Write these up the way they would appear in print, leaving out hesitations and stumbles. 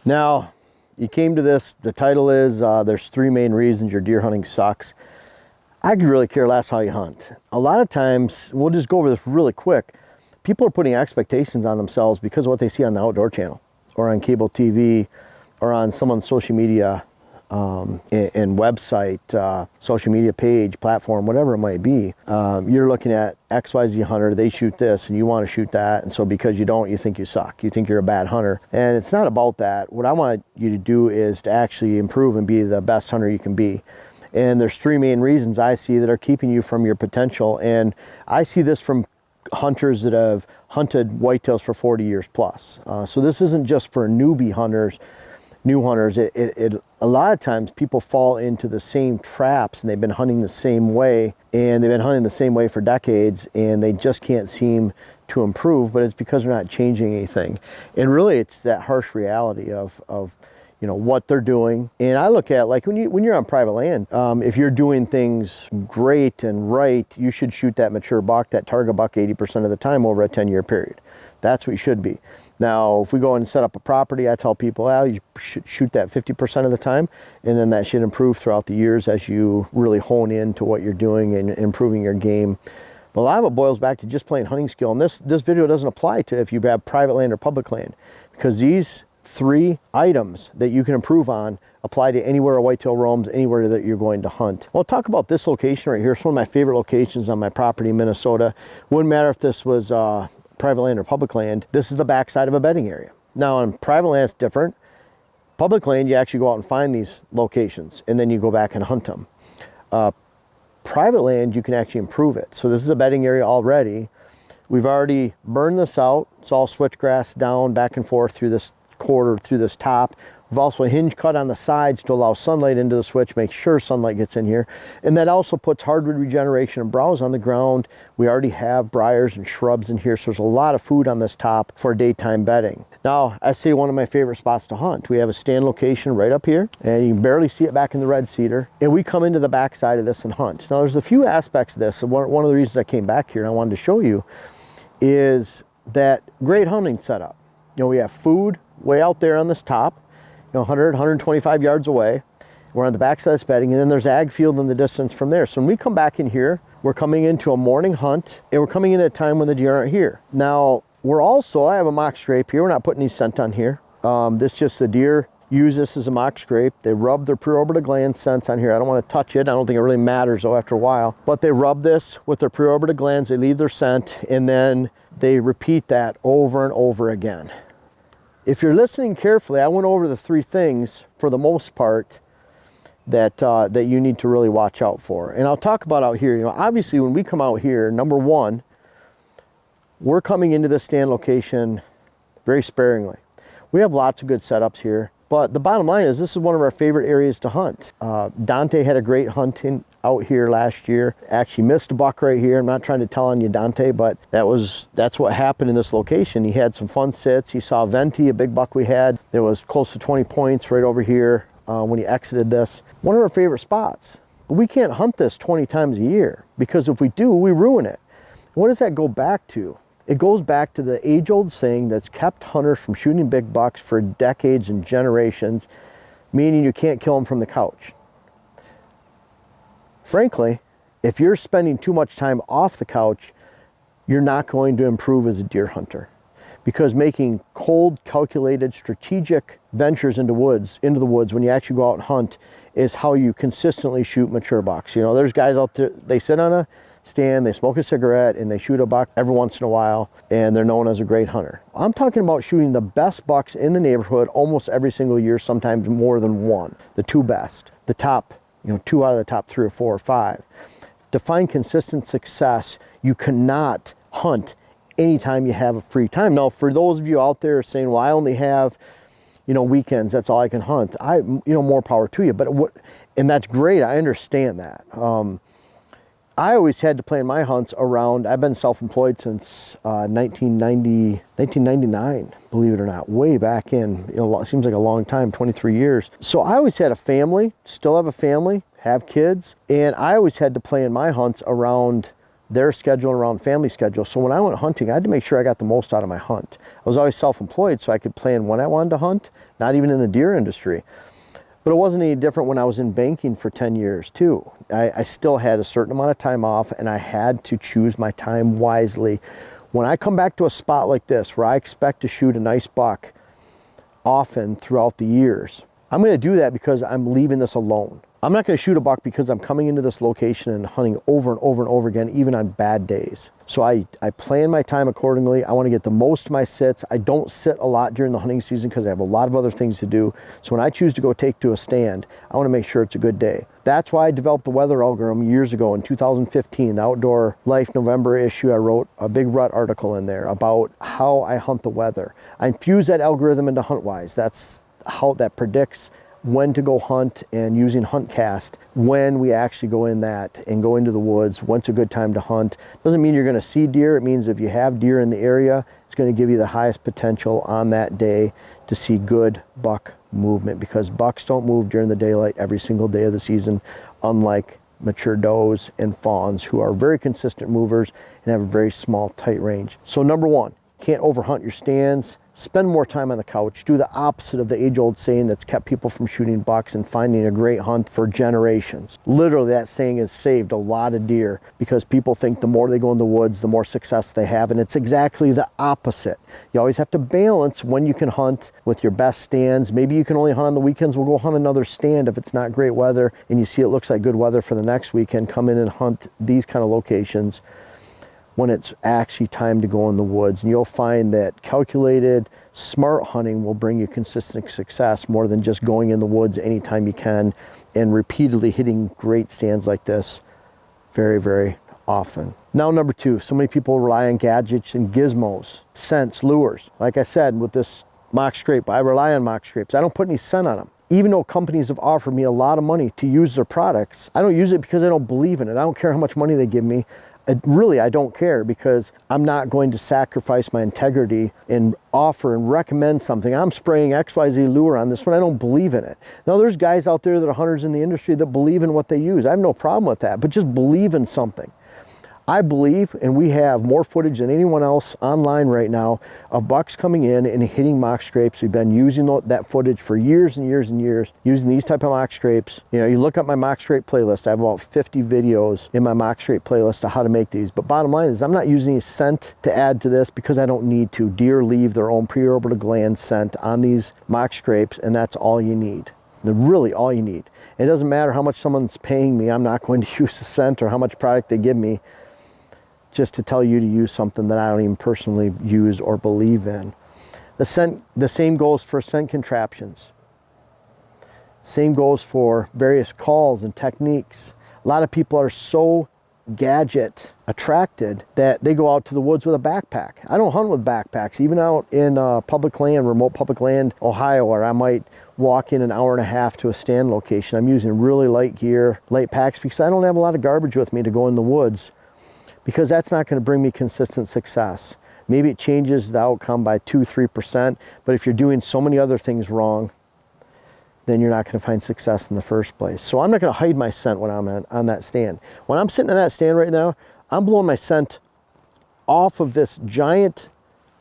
Now, you came to this, the title is, there's 3 main reasons your deer hunting sucks. I could really care less how you hunt. A lot of times, we'll just go over this really quick, people are putting expectations on themselves because of what they see on the Outdoor Channel, or on cable TV, or on someone's social media and website, social media page, platform, whatever it might be. You're looking at XYZ hunter, they shoot this and you want to shoot that, and so because you don't, you think you suck. You think you're a bad hunter. And it's not about that. What I want you to do is to actually improve and be the best hunter you can be. And there's 3 main reasons I see that are keeping you from your potential. And I see this from hunters that have hunted whitetails for 40 years plus. So this isn't just for newbie hunters, new hunters. A lot of times people fall into the same traps, and they've been hunting the same way, and they've been hunting the same way for decades, and they just can't seem to improve, but it's because they're not changing anything. And really it's that harsh reality of you know what they're doing. And I look at, like, when you're on private land, if you're doing things great and right, you should shoot that mature buck, that target buck, 80% of the time over a 10-year period. That's what you should be. Now, if we go and set up a property, I tell people, you should shoot that 50% of the time, and then that should improve throughout the years as you really hone into what you're doing and improving your game. But a lot of it boils back to just plain hunting skill. And this video doesn't apply to if you have private land or public land, because these 3 items that you can improve on apply to anywhere a whitetail roams, anywhere that you're going to hunt. Well, talk about this location right here. It's one of my favorite locations on my property in Minnesota. Wouldn't matter if this was private land or public land. This is the backside of a bedding area. Now on private land it's different. Public land, you actually go out and find these locations and then you go back and hunt them. Private land, you can actually improve it. So this is a bedding area already. We've already burned this out. It's all switchgrass down, back and forth through this quarter, through this top. We've also hinge cut on the sides to allow sunlight into the switch, make sure sunlight gets in here. And that also puts hardwood regeneration and browse on the ground. We already have briars and shrubs in here, so there's a lot of food on this top for daytime bedding. Now, I say one of my favorite spots to hunt. We have a stand location right up here, and you can barely see it back in the red cedar. And we come into the back side of this and hunt. Now, there's a few aspects of this. And one of the reasons I came back here and I wanted to show you is that great hunting setup. You know, we have food way out there on this top, 100, 125 yards away. We're on the backside of this bedding, and then there's ag field in the distance from there. So when we come back in here, we're coming into a morning hunt, and we're coming in at a time when the deer aren't here. Now, I have a mock scrape here. We're not putting any scent on here. This just the deer use this as a mock scrape. They rub their preorbital gland scents on here. I don't want to touch it. I don't think it really matters though after a while. But they rub this with their preorbital glands. They leave their scent, and then they repeat that over and over again. If you're listening carefully, I went over the 3 things for the most part that you need to really watch out for. And I'll talk about out here. You know, obviously when we come out here, number 1, we're coming into this stand location very sparingly. We have lots of good setups here, but the bottom line is this is one of our favorite areas to hunt. Dante had a great hunt out here last year. Actually missed a buck right here. I'm not trying to tell on you, Dante, but that's what happened in this location. He had some fun sits. He saw Venti, a big buck we had. There was close to 20 points right over here when he exited this. One of our favorite spots. But we can't hunt this 20 times a year, because if we do, we ruin it. What does that go back to? It goes back to the age-old saying that's kept hunters from shooting big bucks for decades and generations, meaning you can't kill them from the couch. Frankly, if you're spending too much time off the couch, you're not going to improve as a deer hunter, because making cold, calculated, strategic ventures into the woods when you actually go out and hunt is how you consistently shoot mature bucks. You know, there's guys out there, they sit on a stand, they smoke a cigarette, and they shoot a buck every once in a while, and they're known as a great hunter. I'm talking about shooting the best bucks in the neighborhood almost every single year, sometimes more than one. The 2 best, the top, 2 out of the top 3 or 4 or 5. To find consistent success, you cannot hunt anytime you have a free time. Now, for those of you out there saying, well, I only have, weekends, that's all I can hunt. More power to you. And that's great. I understand that. I always had to plan my hunts around, I've been self-employed since 1999, believe it or not, way back in, it seems like a long time, 23 years. So I always had a family, still have a family, have kids, and I always had to plan my hunts around their schedule and around family schedule. So when I went hunting, I had to make sure I got the most out of my hunt. I was always self-employed, so I could plan when I wanted to hunt, not even in the deer industry. But it wasn't any different when I was in banking for 10 years too. I still had a certain amount of time off, and I had to choose my time wisely. When I come back to a spot like this, where I expect to shoot a nice buck often throughout the years, I'm going to do that because I'm leaving this alone. I'm not going to shoot a buck because I'm coming into this location and hunting over and over and over again, even on bad days. So I plan my time accordingly. I want to get the most of my sits. I don't sit a lot during the hunting season because I have a lot of other things to do. So when I choose to go take to a stand, I want to make sure it's a good day. That's why I developed the weather algorithm years ago in 2015, the Outdoor Life November issue. I wrote a big rut article in there about how I hunt the weather. I infuse that algorithm into HuntWise. That's how that predicts when to go hunt, and using HuntCast when we actually go in that and go into the woods, when's a good time to hunt. Doesn't mean you're going to see deer. It means if you have deer in the area, it's going to give you the highest potential on that day to see good buck movement, because bucks don't move during the daylight every single day of the season, unlike mature does and fawns, who are very consistent movers and have a very small, tight range. So number one, can't overhunt your stands. Spend more time on the couch. Do the opposite of the age-old saying that's kept people from shooting bucks and finding a great hunt for generations. Literally, that saying has saved a lot of deer because people think the more they go in the woods, the more success they have, and it's exactly the opposite. You always have to balance when you can hunt with your best stands. Maybe you can only hunt on the weekends. We'll go hunt another stand if it's not great weather and you see it looks like good weather for the next weekend. Come in and hunt these kind of locations when it's actually time to go in the woods. And you'll find that calculated, smart hunting will bring you consistent success more than just going in the woods anytime you can and repeatedly hitting great stands like this very, very often. Now, number two, so many people rely on gadgets and gizmos, scents, lures. Like I said, with this mock scrape, I rely on mock scrapes. I don't put any scent on them. Even though companies have offered me a lot of money to use their products, I don't use it because I don't believe in it. I don't care how much money they give me. I don't care, because I'm not going to sacrifice my integrity and offer and recommend something. I'm spraying XYZ lure on this one. I don't believe in it. Now, there's guys out there that are hunters in the industry that believe in what they use. I have no problem with that, but just believe in something. I believe, and we have more footage than anyone else online right now, of bucks coming in and hitting mock scrapes. We've been using that footage for years and years and years, using these type of mock scrapes. You know, you look at my mock scrape playlist, I have about 50 videos in my mock scrape playlist of how to make these. But bottom line is, I'm not using any scent to add to this because I don't need to. Deer leave their own preorbital gland scent on these mock scrapes, and that's all you need. They're really all you need. It doesn't matter how much someone's paying me. I'm not going to use a scent or how much product they give me just to tell you to use something that I don't even personally use or believe in. The same goes for scent contraptions. Same goes for various calls and techniques. A lot of people are so gadget attracted that they go out to the woods with a backpack. I don't hunt with backpacks, even out in public land, remote public land, Ohio, where I might walk in an hour and a half to a stand location. I'm using really light gear, light packs, because I don't have a lot of garbage with me to go in the woods, because that's not going to bring me consistent success. Maybe it changes the outcome by 2-3%, but if you're doing so many other things wrong, then you're not going to find success in the first place. So I'm not going to hide my scent when I'm on that stand. When I'm sitting on that stand right now, I'm blowing my scent off of this giant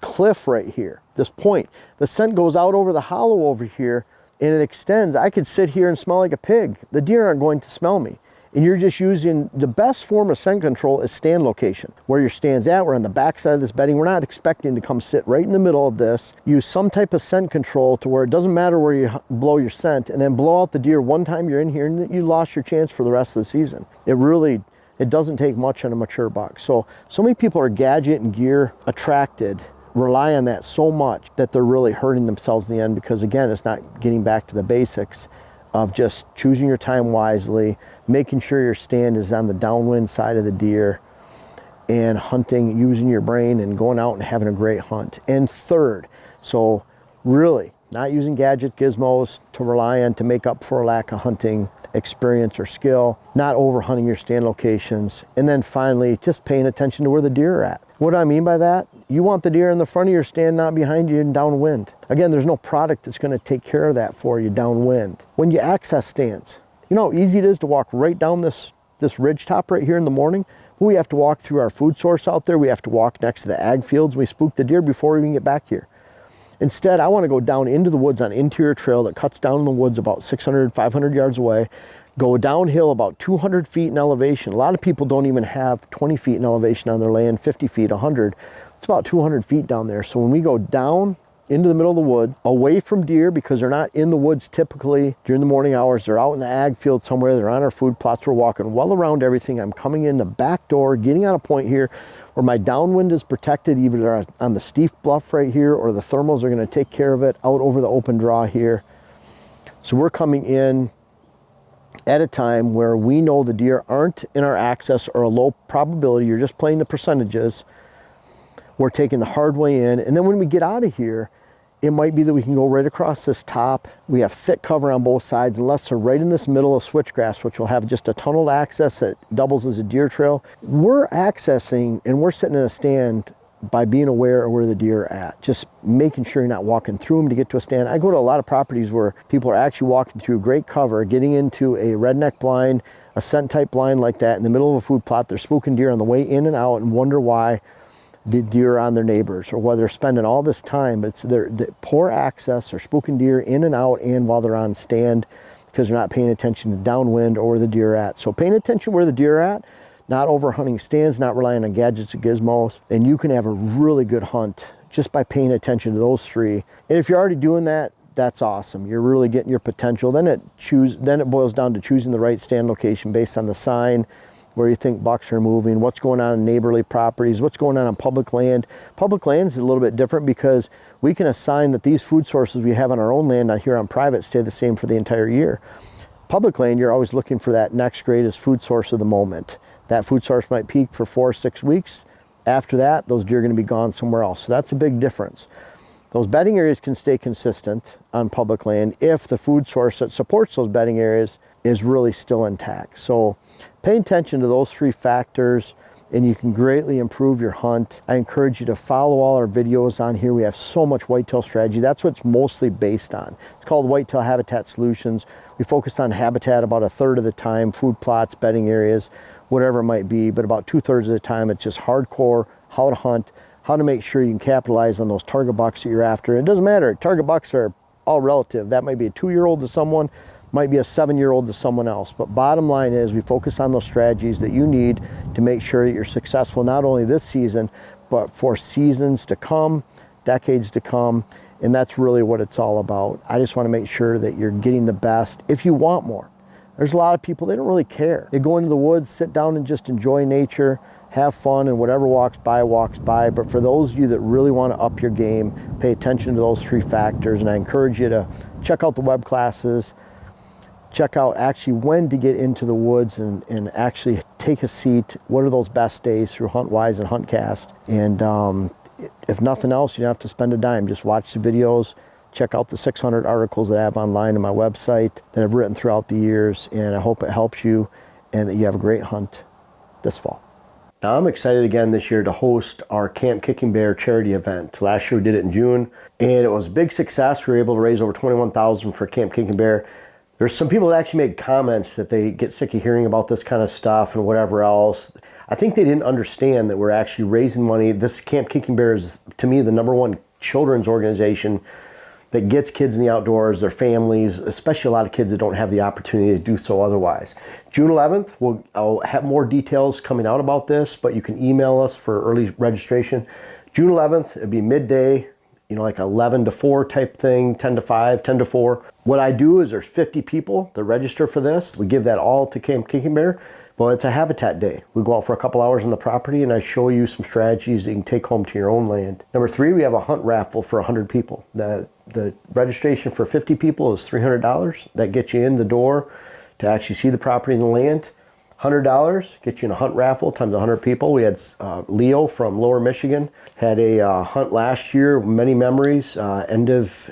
cliff right here, this point. The scent goes out over the hollow over here, and it extends. I could sit here and smell like a pig. The deer aren't going to smell me. And you're just using, the best form of scent control is stand location. Where your stand's at, we're on the back side of this bedding. We're not expecting to come sit right in the middle of this. Use some type of scent control to where it doesn't matter where you blow your scent, and then blow out the deer one time you're in here and you lost your chance for the rest of the season. It doesn't take much on a mature buck. So many people are gadget and gear attracted, rely on that so much that they're really hurting themselves in the end, because again, it's not getting back to the basics of just choosing your time wisely, making sure your stand is on the downwind side of the deer, and hunting, using your brain and going out and having a great hunt. And third, so really not using gadget gizmos to rely on to make up for a lack of hunting experience or skill, not overhunting your stand locations, and then finally just paying attention to where the deer are at. What do I mean by that? You want the deer in the front of your stand, not behind you and downwind. Again, there's no product that's going to take care of that for you downwind. When you access stands, you know how easy it is to walk right down this ridge top right here in the morning? We have to walk through our food source out there. We have to walk next to the ag fields. We spook the deer before we even get back here. Instead, I want to go down into the woods on interior trail that cuts down in the woods about 600, 500 yards away, go downhill about 200 feet in elevation. A lot of people don't even have 20 feet in elevation on their land, 50 feet, 100. It's about 200 feet down there. So when we go down into the middle of the woods, away from deer, because they're not in the woods typically during the morning hours, they're out in the ag field somewhere, they're on our food plots, we're walking well around everything. I'm coming in the back door, getting on a point here where my downwind is protected, either on the steep bluff right here, or the thermals are going to take care of it out over the open draw here. So we're coming in at a time where we know the deer aren't in our access or a low probability. You're just playing the percentages. We're taking the hard way in, and then when we get out of here, it might be that we can go right across this top. We have thick cover on both sides, unless they're right in this middle of switchgrass, which will have just a tunneled access that doubles as a deer trail. We're accessing and we're sitting in a stand by being aware of where the deer are at, just making sure you're not walking through them to get to a stand. I go to a lot of properties where people are actually walking through great cover, getting into a redneck blind, a scent type blind like that in the middle of a food plot. They're spooking deer on the way in and out and wonder why the deer are on their neighbors, or whether they're spending all this time, but it's their poor access or spooking deer in and out, and while they're on stand, because they're not paying attention to downwind or where the deer are at. So paying attention where the deer are at, not over hunting stands, not relying on gadgets and gizmos, and you can have a really good hunt just by paying attention to those three. And if you're already doing that, that's awesome. You're really getting your potential. Then it boils down to choosing the right stand location based on the sign, where you think bucks are moving, what's going on in neighborly properties, what's going on public land. Public land is a little bit different because we can assign that these food sources we have on our own land here on private stay the same for the entire year. Public land, you're always looking for that next greatest food source of the moment. That food source might peak for 4 or 6 weeks. After that, those deer are going to be gone somewhere else. So that's a big difference. Those bedding areas can stay consistent on public land if the food source that supports those bedding areas is really still intact. So pay attention to those three factors and you can greatly improve your hunt. I encourage you to follow all our videos on here. We have so much whitetail strategy. That's what it's mostly based on. It's called Whitetail Habitat Solutions. We focus on habitat about 1/3 of the time, food plots, bedding areas, whatever it might be, but about 2/3 of the time it's just hardcore, how to hunt, how to make sure you can capitalize on those target bucks that you're after. It doesn't matter, target bucks are all relative. That might be a 2-year-old to someone, might be a 7-year-old to someone else. But bottom line is we focus on those strategies that you need to make sure that you're successful, not only this season, but for seasons to come, decades to come. And that's really what it's all about. I just want to make sure that you're getting the best if you want more. There's a lot of people, they don't really care. They go into the woods, sit down and just enjoy nature, have fun, and whatever walks by, walks by. But for those of you that really want to up your game, pay attention to those three factors. And I encourage you to check out the web classes, check out actually when to get into the woods and actually take a seat. What are those best days through HuntWise and HuntCast? And if nothing else, you don't have to spend a dime. Just watch the videos, check out the 600 articles that I have online on my website that I've written throughout the years. And I hope it helps you and that you have a great hunt this fall. Now I'm excited again this year to host our Camp Kicking Bear charity event. Last year we did it in June and it was a big success. We were able to raise over $21,000 for Camp Kicking Bear. There's some people that actually made comments that they get sick of hearing about this kind of stuff and whatever else. I think they didn't understand that we're actually raising money. This Camp Kicking Bear is, to me, the #1 children's organization that gets kids in the outdoors, their families, especially a lot of kids that don't have the opportunity to do so otherwise. June 11th, I'll have more details coming out about this, but you can email us for early registration. June 11th, it'd be midday, like 11 to 4 type thing, 10 to 5, 10 to 4. What I do is there's 50 people that register for this. We give that all to Camp Kicking Bear. Well, it's a habitat day. We go out for a couple hours on the property and I show you some strategies that you can take home to your own land. Number 3, we have a hunt raffle for 100 people. The registration for 50 people is $300. That gets you in the door to actually see the property and the land. $100 gets you in a hunt raffle times 100 people. We had Leo from Lower Michigan had a hunt last year, many memories, end of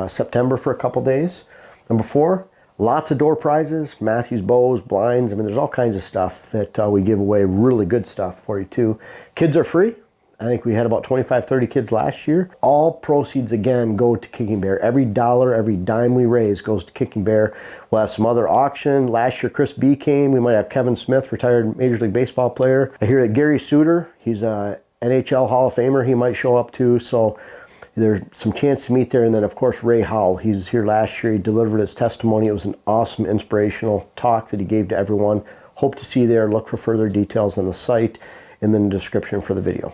September for a couple days. Number 4, lots of door prizes, Matthews bows, blinds. I mean, there's all kinds of stuff that we give away, really good stuff for you too. Kids are free. I think we had about 25, 30 kids last year. All proceeds, again, go to Kicking Bear. Every dollar, every dime we raise goes to Kicking Bear. We'll have some other auction. Last year, Chris B came. We might have Kevin Smith, retired Major League Baseball player. I hear that Gary Suter, he's a NHL Hall of Famer, he might show up too. So there's some chance to meet there. And then, of course, Ray Howell. He was here last year. He delivered his testimony. It was an awesome, inspirational talk that he gave to everyone. Hope to see you there. Look for further details on the site and then the description for the video.